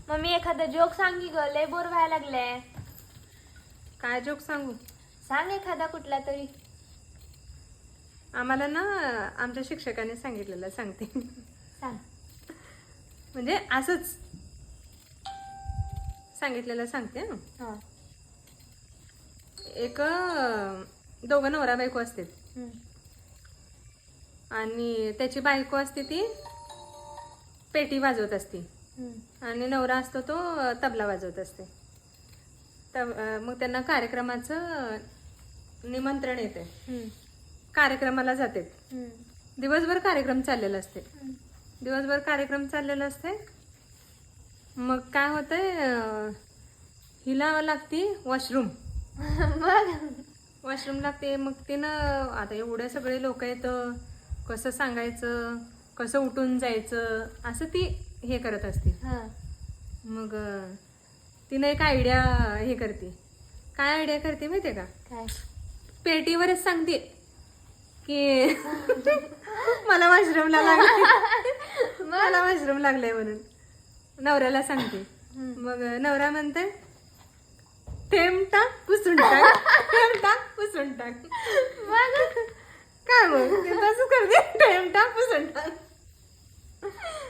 Mummy एखादा joke सांगी ग, लय बोर व्हायला लागले. काय जोक सांगू? सांग एखादा कुठला तरी. आम्हाला ना आमच्या शिक्षकाने सांगितलेलं सांगते. सांग. म्हणजे असंच सांगितलेलं सांगते. हा. एक दोघं नवरा बायको असते हम्म. आणि त्याची बायको असते ती पेटी वाजवत असते हम्म. आणि नवरा असतो तो तबला वाजवत असते. मग त्यांना कार्यक्रमाचं निमंत्रण येते. हम्म. कार्यक्रमाला जाते. हम्म. दिवसभर कार्यक्रम चाललेला असते. हम्म. दिवसभर कार्यक्रम चाललेला असते. मग काय होतंय, हिला लागती वॉशरूम. मग वॉशरूम लागते. मग तिनं आता एवढे सगळे लोक येतं, कसं सांगायचं, कसं उठून जायचं, असं ती हे करत असते. हा. मग तिनं एक आयडिया हे करते. काय आयडिया करते माहितीये का? काय? पेटीवरच सांगते की मला वॉशरूमला लागले, मला वॉशरूम लागलंय म्हणून नवऱ्याला सांगते. मग नवरा म्हणते थेंब टाक पुसून टाक, थेंब